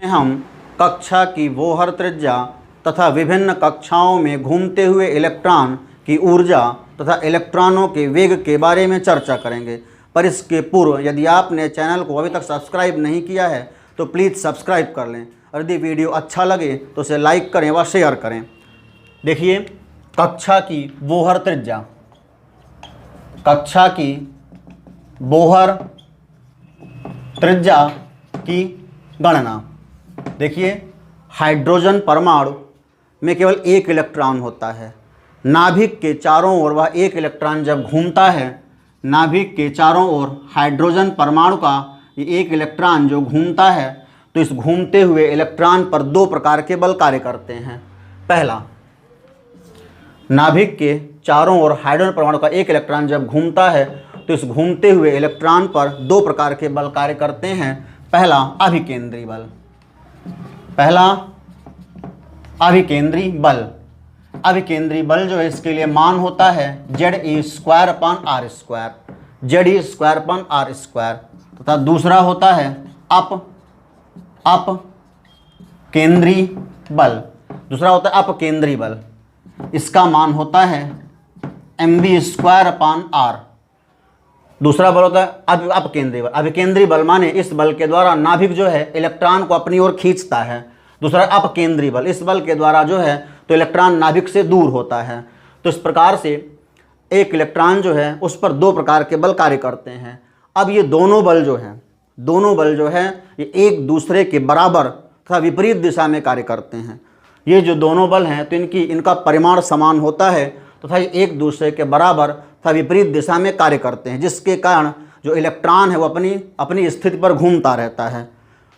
हम कक्षा की बोहर त्रिज्या तथा विभिन्न कक्षाओं में घूमते हुए इलेक्ट्रॉन की ऊर्जा तथा इलेक्ट्रॉनों के वेग के बारे में चर्चा करेंगे। पर इसके पूर्व यदि आपने चैनल को अभी तक सब्सक्राइब नहीं किया है तो प्लीज़ सब्सक्राइब कर लें और यदि वीडियो अच्छा लगे तो उसे लाइक करें व शेयर करें। देखिए, कक्षा की बोहर त्रिज्या, कक्षा की बोहर त्रिज्या की गणना। देखिए, हाइड्रोजन परमाणु में केवल एक इलेक्ट्रॉन होता है। नाभिक के चारों ओर वह एक इलेक्ट्रॉन जब घूमता है, नाभिक के चारों ओर हाइड्रोजन परमाणु का ये एक इलेक्ट्रॉन जो घूमता है, तो इस घूमते हुए इलेक्ट्रॉन पर दो प्रकार के बल कार्य करते हैं। पहला, नाभिक के चारों ओर हाइड्रोजन परमाणु का एक इलेक्ट्रॉन जब घूमता है तो इस घूमते हुए इलेक्ट्रॉन पर दो प्रकार के बल कार्य करते हैं। पहला, अभिकेंद्री बल। पहला, अभिकेंद्री बल। अभिकेंद्री बल जो है इसके लिए मान होता है Ze²/r², Ze²/r²। तथा दूसरा होता है अपकेंद्री बल। दूसरा होता है अपकेंद्री बल, इसका मान होता है mv²/r। दूसरा बल होता है अपकेंद्री बल। अभिकेंद्री बल माने इस बल के द्वारा नाभिक जो है इलेक्ट्रॉन को अपनी ओर खींचता है। दूसरा अपकेंद्री बल, इस बल के द्वारा जो है तो इलेक्ट्रॉन नाभिक से दूर होता है। तो इस प्रकार से एक इलेक्ट्रॉन जो है उस पर दो प्रकार के बल कार्य करते हैं। अब ये दोनों बल जो है ये एक दूसरे के बराबर तथा विपरीत दिशा में कार्य करते हैं। ये जो दोनों बल हैं तो इनका परिमाण समान होता है तथा ये एक दूसरे के बराबर तथा विपरीत दिशा में कार्य करते हैं, जिसके कारण जो इलेक्ट्रॉन है वो अपनी स्थिति पर घूमता रहता है।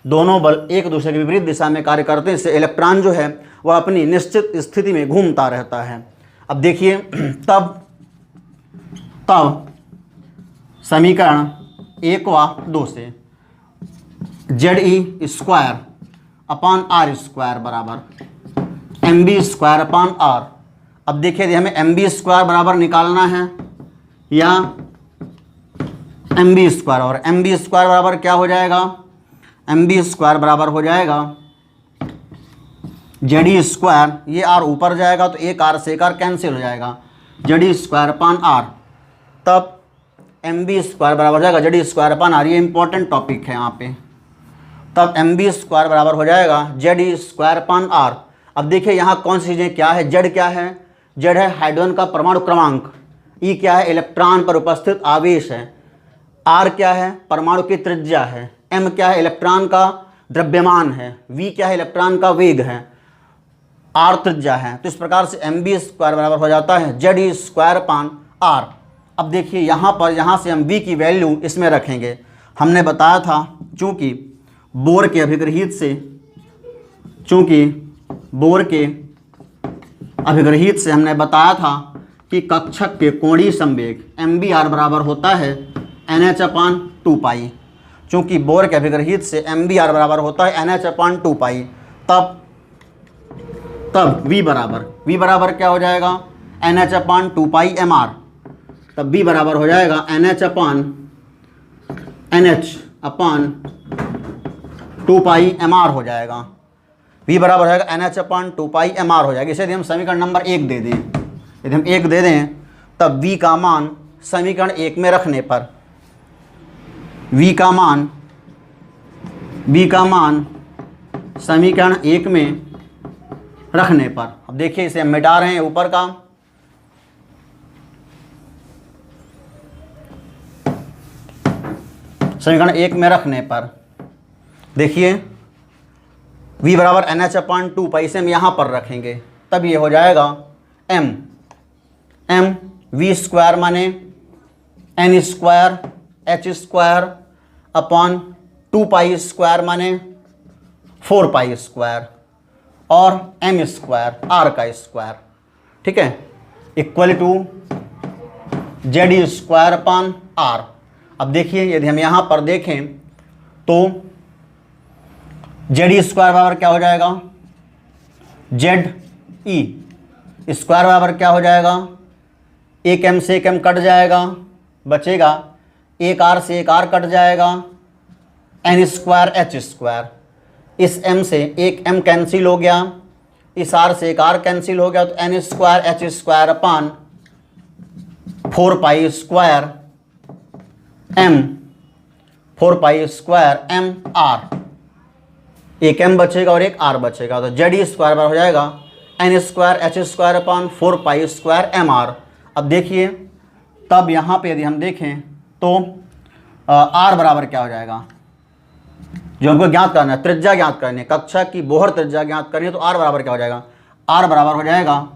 दोनों बल एक दूसरे के विपरीत दिशा में कार्य करते हैं, इससे इलेक्ट्रॉन जो है वह अपनी निश्चित स्थिति में घूमता रहता है। अब देखिए, तब समीकरण 1 व 2 से Ze²/r² बराबर mv²/r। अब देखिए, हमें mv² बराबर निकालना है या mv², और mv² बराबर क्या हो जाएगा? mv² बराबर हो जाएगा Ze², ये r ऊपर जाएगा तो एक r से एक r कैंसिल हो जाएगा, Ze²/r। तब mv² बराबर हो जाएगा Ze²/r। ये इंपॉर्टेंट टॉपिक है यहाँ पे। तब mv² बराबर हो जाएगा Ze²/r। अब देखिए यहाँ कौन सी चीज़ें क्या है। Z क्या है? Z है हाइड्रोजन का परमाणु क्रमांक। E क्या है? इलेक्ट्रॉन पर उपस्थित आवेश है। R क्या है? परमाणु की त्रिज्या है। M क्या है? इलेक्ट्रॉन का द्रव्यमान है। V क्या है? इलेक्ट्रॉन का वेग है। R त्रिज्या है। तो इस प्रकार से mv² बराबर हो जाता है Ze²/r। अब देखिए यहाँ से हम V की वैल्यू इसमें रखेंगे। हमने बताया था चूँकि बोर के अभिग्रहित से हमने बताया था कि कक्षक के कोणीय संवेग mvr बराबर होता है nh/2π। चूँकि बोर के अभिग्रहित से mvr बराबर होता है nh/2π, तब v बराबर क्या हो जाएगा? nh/2πmr। तब v बराबर हो जाएगा nh/2πmr हो जाएगा। v बराबर है nh/2πmr हो जाएगा। इसे यदि हम समीकरण नंबर 1 दे दें, तब v का मान समीकरण 1 में रखने पर v का मान समीकरण 1 में रखने पर, अब देखिए इसे हम मिटा रहे हैं ऊपर का। समीकरण 1 में रखने पर देखिए v बराबर nh/2π, इसे हम यहाँ पर रखेंगे, तब ये हो जाएगा m v² माने n² h²/2π² माने 4π² और m² r का स्क्वायर, ठीक है, इक्वल टू Ze²/r। अब देखिए यदि हम यहाँ पर देखें तो Ze² बराबर क्या हो जाएगा? Ze² बराबर क्या हो जाएगा? एक m से एक m कट जाएगा, बचेगा एक r से एक r कट जाएगा, n² h²। इस m से एक m कैंसिल हो गया, इस r से एक r कैंसिल हो गया, तो n square h square upon 4 पाई स्क्वायर m, 4 पाई स्क्वायर m r, एक m बचेगा और एक r बचेगा, तो जेड स्क्वायर बराबर हो जाएगा n square h square upon 4 पाई स्क्वायर m r। अब देखिए, तब यहाँ पे यदि हम देखें तो r बराबर क्या हो जाएगा, जो हमको ज्ञात करना है, त्रिज्या ज्ञात करनी है, कक्षा की बोहर त्रिज्या ज्ञात करनी है, तो r बराबर क्या हो जाएगा, r बराबर हो जाएगा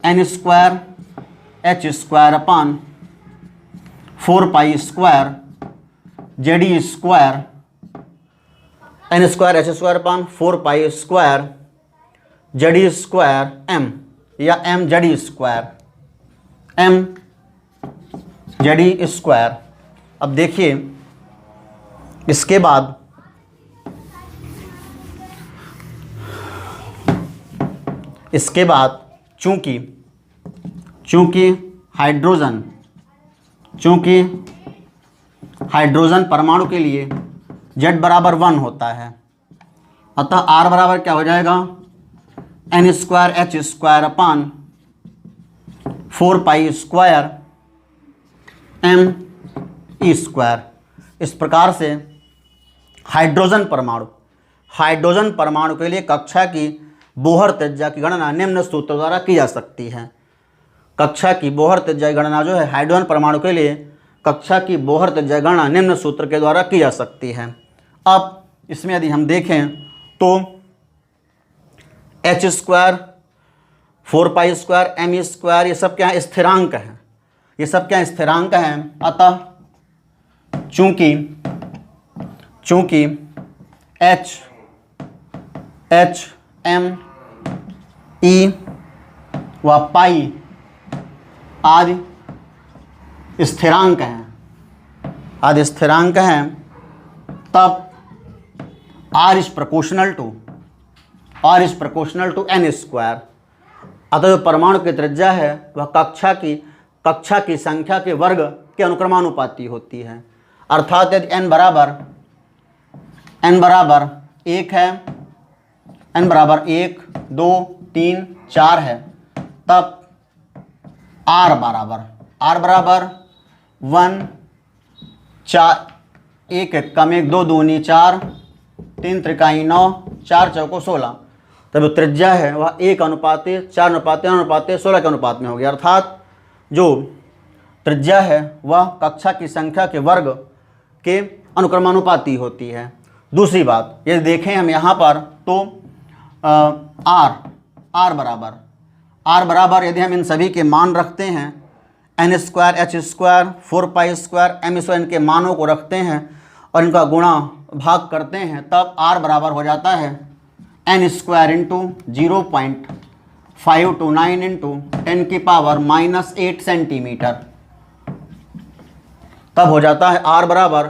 n square h square upon 4 pi square Z square, n square h square upon 4 pi square Z square m, या m Z square, m Z square. अब देखिए, इसके बाद चूंकि हाइड्रोजन परमाणु के लिए Z बराबर 1 होता है, अतः R बराबर क्या हो जाएगा, n square h square upon 4 पाई स्क्वायर m ई स्क्वायर। इस प्रकार से हाइड्रोजन परमाणु के लिए कक्षा की बोहर त्रिज्या की गणना निम्न सूत्र द्वारा की जा सकती है। कक्षा की बोहर त्रिज्या की गणना जो है हाइड्रोजन परमाणु के लिए, कक्षा की बोहर त्रिज्या गणना निम्न सूत्र के द्वारा की जा सकती है। अब इसमें यदि हम देखें तो h स्क्वायर 4 पाई स्क्वायर m स्क्वायर, ये सब क्या है, स्थिरांक हैं, ये सब क्या स्थिरांक हैं। अतः चूंकि h m e व पाई आदि स्थिरांक हैं, तब r is proportional to n square. अतः जो परमाणु की त्रिज्या है वह कक्षा की संख्या के वर्ग के अनुक्रमानुपाती होती है। अर्थात यदि n बराबर 1 है, n बराबर 1 2 3 4 है, तब r बराबर 1 4 1 कम 1 2 दूनी 4 3 त्रिकाई 9 4 चौको 16, तब जो त्रिज्या है वह 1:4:16 के अनुपात में हो गया। अर्थात जो त्रिज्या है वह कक्षा की संख्या के वर्ग के अनुक्रमानुपाती होती है। दूसरी बात यदि देखें हम यहाँ पर तो r बराबर यदि हम इन सभी के मान रखते हैं, n स्क्वायर h स्क्वायर 4 पाई स्क्वायर m स्क्वायर, इनके मानों को रखते हैं और इनका गुणा भाग करते हैं, तब r बराबर हो जाता है n square into 0.529 into 10⁻⁻8 centimetre. तब हो जाता है r बराबर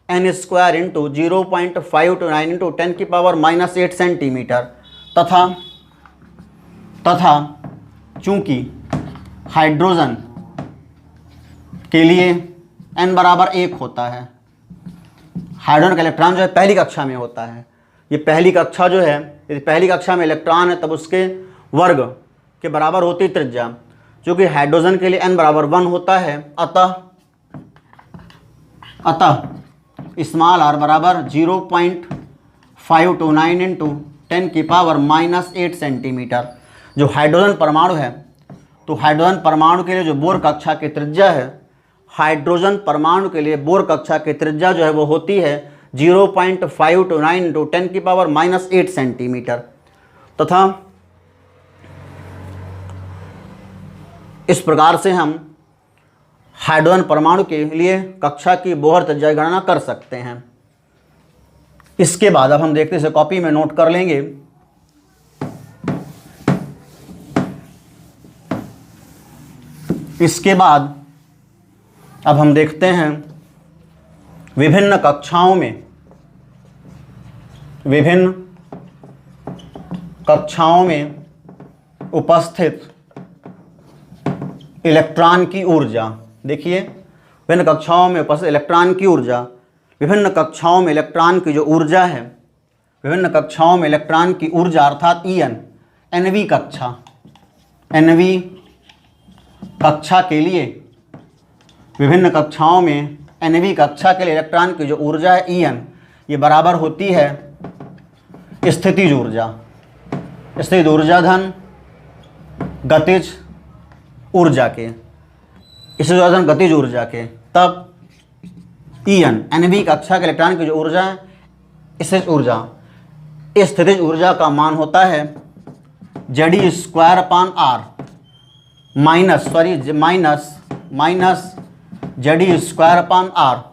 n square into 0.529 into 10⁻⁻8 centimetre. तथा चूंकि हाइड्रोजन के लिए n बराबर 1 होता है, हाइड्रोजन का इलेक्ट्रॉन जो है पहली कक्षा में होता है। ये पहली कक्षा जो है, यदि पहली कक्षा में इलेक्ट्रॉन है तब उसके वर्ग के बराबर होती त्रिज्या। चूँकि हाइड्रोजन के लिए n बराबर 1 होता है, अतः स्मॉल r बराबर 0.529 इंटू 10⁻⁻8 सेंटीमीटर। जो हाइड्रोजन परमाणु है, तो हाइड्रोजन परमाणु के लिए जो बोर कक्षा की त्रिज्या है, हाइड्रोजन परमाणु के लिए बोर कक्षा की त्रिज्या जो है वो होती है 0.529 इंटू 10⁻⁻8 सेंटीमीटर। तथा इस प्रकार से हम हाइड्रोजन परमाणु के लिए कक्षा की बोहर त्रिज्या की गणना कर सकते हैं। इसके बाद अब हम देखते हैं, इसे कॉपी में नोट कर लेंगे। इसके बाद अब हम देखते हैं विभिन्न कक्षाओं में उपस्थित इलेक्ट्रॉन की ऊर्जा। देखिए, विभिन्न कक्षाओं में उपस्थित इलेक्ट्रॉन की ऊर्जा, विभिन्न कक्षाओं में इलेक्ट्रॉन की जो ऊर्जा है विभिन्न कक्षाओं में इलेक्ट्रॉन की ऊर्जा अर्थात ईएन एनवी कक्षा के लिए, विभिन्न कक्षाओं में एनवी कक्षा के लिए इलेक्ट्रॉन की जो ऊर्जा है ईएन, ये बराबर होती है स्थितिज ऊर्जा धन गतिज ऊर्जा के, धन गतिज ऊर्जा के। तब ईएन एनवी कक्षा के इलेक्ट्रॉन की जो ऊर्जा है स्थितिज ऊर्जा, इस स्थितिज ऊर्जा का मान होता है Ze square upon R minus Ze square upon R,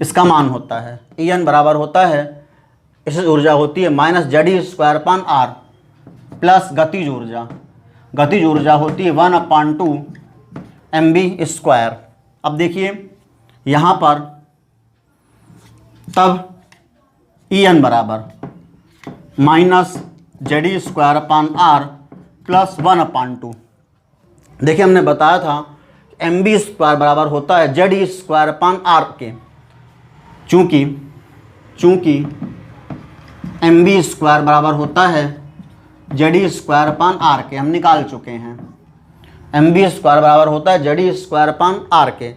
इसका मान होता है En बराबर होता है, स्थितिज ऊर्जा होती है minus Ze square upon R plus गतिज ऊर्जा होती है 1/2 mv स्क्वायर। अब देखिए यहाँ पर तब En बराबर minus Ze square upon R plus 1/2। देखिए हमने बताया था mv स्क्वायर बराबर होता है Ze स्क्वायर अपान आर के, चूँकि mv स्क्वायर बराबर होता है Ze स्क्वायर अपान आर के, हम निकाल चुके हैं। mv स्क्वायर बराबर होता है Ze स्क्वायर अपान आर के,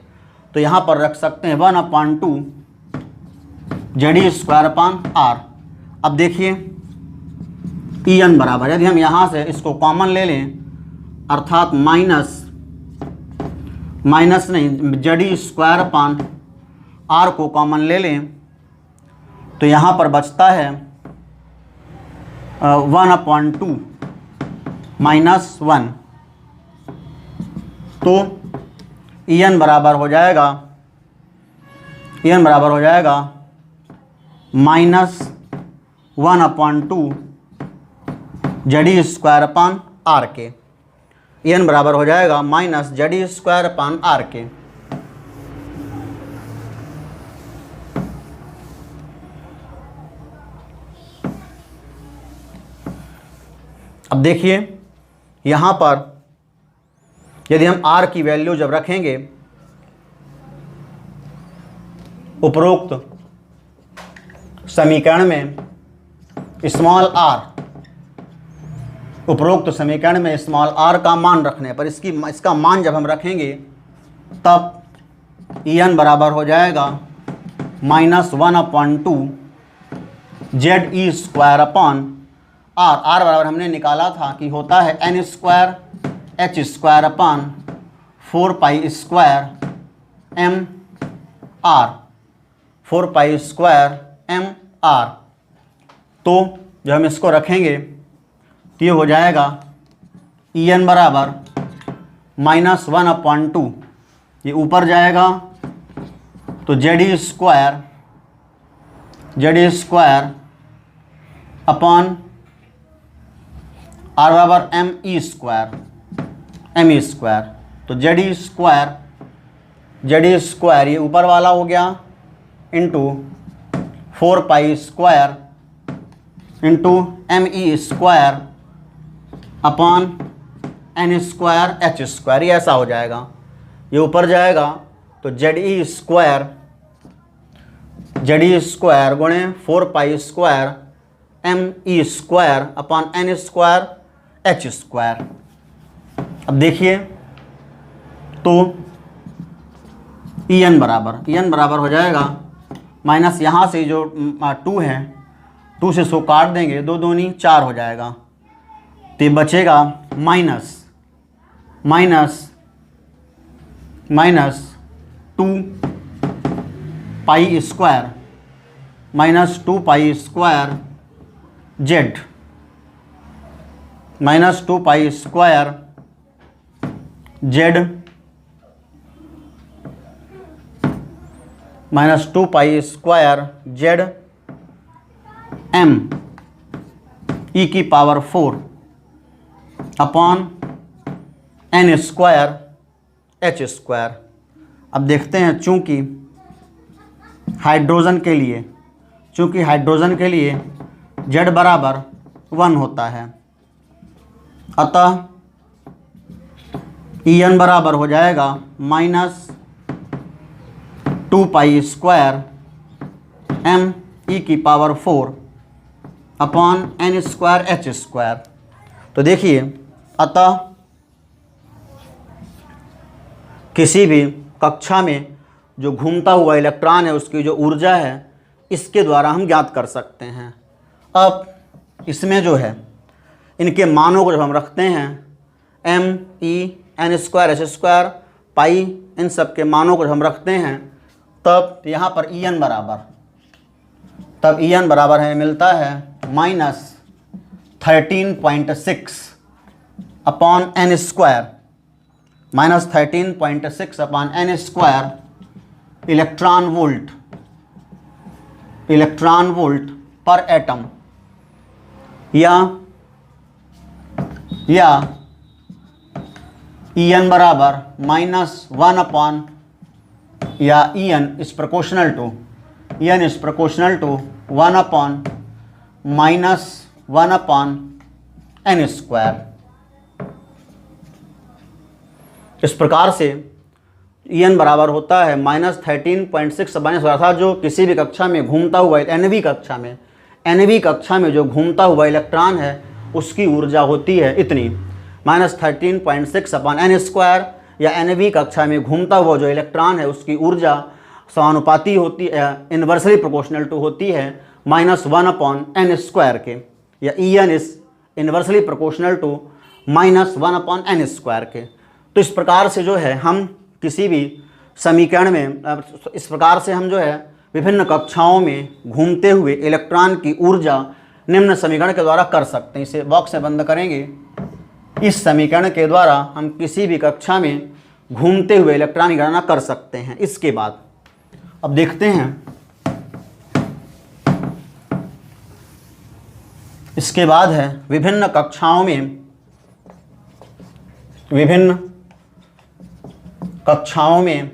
तो यहाँ पर रख सकते हैं 1/2 Ze स्क्वायर अपान आर। अब देखिए En बराबर, यदि हम यहाँ से इसको कॉमन ले लें अर्थात Ze स्क्वायर अपान आर को कॉमन ले लें तो यहाँ पर बचता है 1/2 माइनस 1, तो En बराबर हो जाएगा minus 1/2 Ze square upon R के। En बराबर हो जाएगा minus Ze square upon R के। अब देखिए यहाँ पर यदि हम r की वैल्यू जब रखेंगे उपरोक्त समीकरण में स्मॉल r का मान रखने पर इसका मान जब हम रखेंगे तब En बराबर हो जाएगा माइनस 1/2 Ze स्क्वायर अपान r बराबर हमने निकाला था कि होता है n square h square upon 4 पाई स्क्वायर m r, 4 पाई स्क्वायर m r। तो जब हम इसको रखेंगे तो ये हो जाएगा En बराबर माइनस 1/2, ये ऊपर जाएगा तो Ze स्क्वायर अपॉन r बराबर me स्क्वायर, तो Ze स्क्वायर ये ऊपर वाला हो गया into 4 pi square into me square upon n square h square, ये ऐसा हो जाएगा। ये ऊपर जाएगा तो Ze स्क्वायर गुणे 4 pi square me square upon n square h square. अब देखिए तो En बराबर हो जाएगा माइनस यहाँ से जो 2 है 2 से 100 काट देंगे, 2 दूनी 4 हो जाएगा, तो ये बचेगा minus 2 pi square Z minus 2 pi square Z minus 2 pi square Z m e की power 4 upon n square h square. अब देखते हैं चूँकि हाइड्रोजन के लिए Z बराबर 1 होता है, अतः En बराबर हो जाएगा minus 2 pi square m e की power 4 upon N square H square. तो देखिए, अतः किसी भी कक्षा में जो घूमता हुआ इलेक्ट्रॉन है उसकी जो ऊर्जा है इसके द्वारा हम ज्ञात कर सकते हैं। अब इसमें जो है इनके मानों को जब हम रखते हैं M E N square H square pi, इन सब के मानों को जब हम रखते हैं तब यहाँ पर ई एन बराबर है मिलता है -13.6 upon N square, -13.6 upon N square electron volt per atom, या ई एन बराबर -1 अपॉन, या E N is proportional to 1 upon -1 upon N square. इस प्रकार से ई एन बराबर होता है -13.6 अर्थात जो किसी भी कक्षा में घूमता हुआ एनवी कक्षा में जो घूमता हुआ इलेक्ट्रॉन है उसकी ऊर्जा होती है इतनी, -13.6 अपॉन एन स्क्वायर, या एनवी कक्षा में घूमता हुआ जो इलेक्ट्रॉन है उसकी ऊर्जा समानुपाती होती है, इन्वर्सली प्रोपोर्शनल टू होती है -1 अपॉन एन स्क्वायर के, या E N is inversely proportional to -1 upon N square के। तो इस प्रकार से जो है हम किसी भी समीकरण में, इस प्रकार से हम जो है विभिन्न कक्षाओं में घूमते हुए इलेक्ट्रॉन की ऊर्जा निम्न समीकरण के द्वारा कर सकते हैं। इसे बॉक्स में बंद करेंगे। इस समीकरण के द्वारा हम किसी भी कक्षा में घूमते हुए इलेक्ट्रॉन की गणना कर सकते हैं। इसके बाद अब देखते हैं, इसके बाद है विभिन्न कक्षाओं में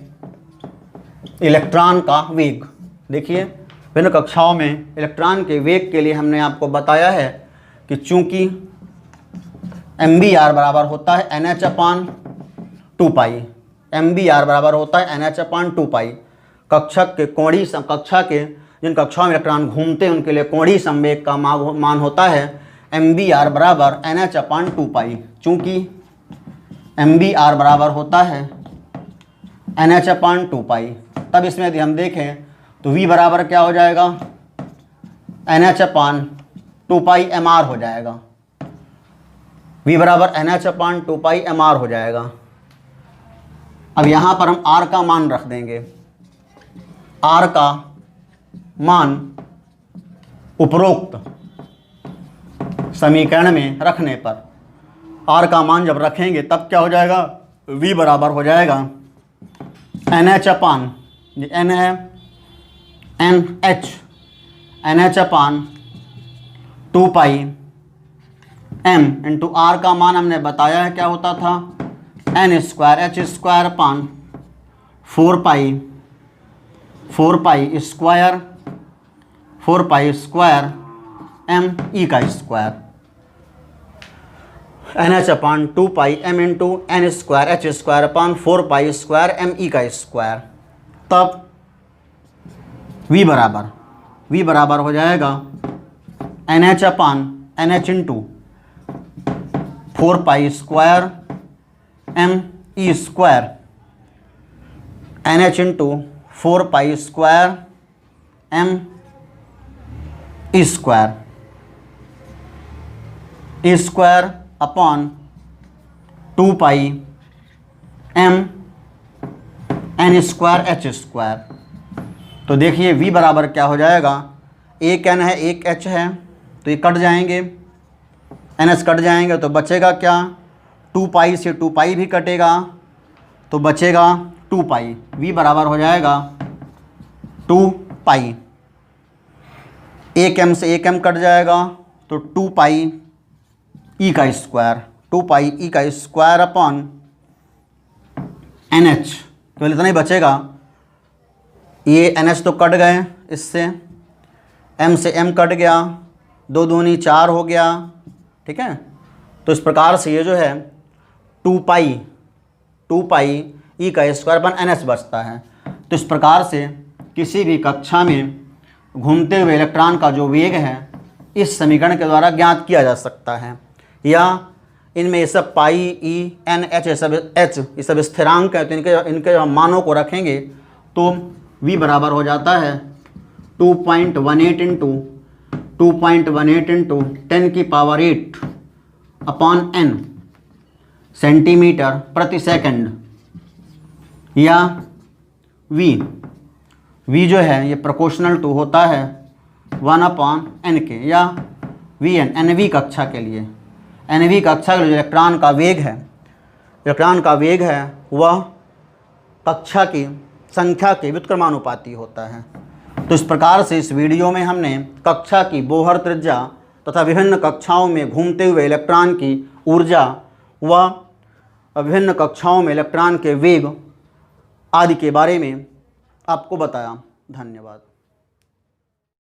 इलेक्ट्रॉन का वेग। देखिए, विभिन्न कक्षाओं में इलेक्ट्रॉन के वेग के लिए हमने आपको बताया है कि चूंकि MBR बराबर होता है NH अपॉन 2π, MBR बराबर होता है NH अपॉन 2π। कक्षा के जिन कक्षाओं में इलेक्ट्रॉन घूमते हैं उनके लिए कोणीय संवेग का मान होता है MBR बराबर NH अपॉन 2π। चूँकि MBR बराबर होता है NH अपॉन 2π, तब इसमें यदि हम देखें तो V बराबर क्या हो जाएगा, NH अपॉन 2π MR हो जाएगा। V बराबर NH अपॉन 2π MR हो जाएगा। अब यहाँ पर हम R का मान रख देंगे। R का मान उपरोक्त समीकरण में रखने पर, R का मान जब रखेंगे तब क्या हो जाएगा, V बराबर हो जाएगा NH अपॉन, N है NH upon 2π M into R का मान हमने बताया है क्या होता था, N square H square upon 4π square M E का square, NH upon 2π M into N square H square upon 4π square M E का स्क्वायर। तब V बराबर हो जाएगा NH upon NH into 4π square M E square, NH into 4π square M E square, E square upon 2π M N square H square. तो देखिए V बराबर क्या हो जाएगा, एक N है एक H है तो ये कट जाएंगे, NH कट जाएंगे तो बचेगा क्या, 2π से 2π भी कटेगा तो बचेगा 2π। V बराबर हो जाएगा 2π, एक M से एक M कट जाएगा तो 2π E का स्क्वायर, 2π E का स्क्वायर अपॉन NH, केवल इतना ही बचेगा। ये NH तो कट गए, इससे M से M कट गया, 2 दूनी 4 हो गया, ठीक है। तो इस प्रकार से ये जो है 2π E का स्क्वायर अपन NH बचता है। तो इस प्रकार से किसी भी कक्षा में घूमते हुए इलेक्ट्रॉन का जो वेग है इस समीकरण के द्वारा ज्ञात किया जा सकता है। या इनमें ये सब पाई, ई, एन, एच ये सब स्थिरांक है, तो इनके मानों को रखेंगे तो v बराबर हो जाता है 2.18 इंटू 10⁸ अपॉन n सेंटीमीटर प्रति सेकंड। या v जो है ये प्रोपोर्शनल टू होता है 1/n के, या Vn nवीं कक्षा के लिए, nवीं कक्षा के लिए जो इलेक्ट्रॉन का वेग है वह कक्षा की संख्या के व्युत्क्रमानुपाती होता है। तो इस प्रकार से इस वीडियो में हमने कक्षा की बोहर त्रिज्या तथा विभिन्न कक्षाओं में घूमते हुए इलेक्ट्रॉन की ऊर्जा व विभिन्न कक्षाओं में इलेक्ट्रॉन के वेग आदि के बारे में आपको बताया। धन्यवाद।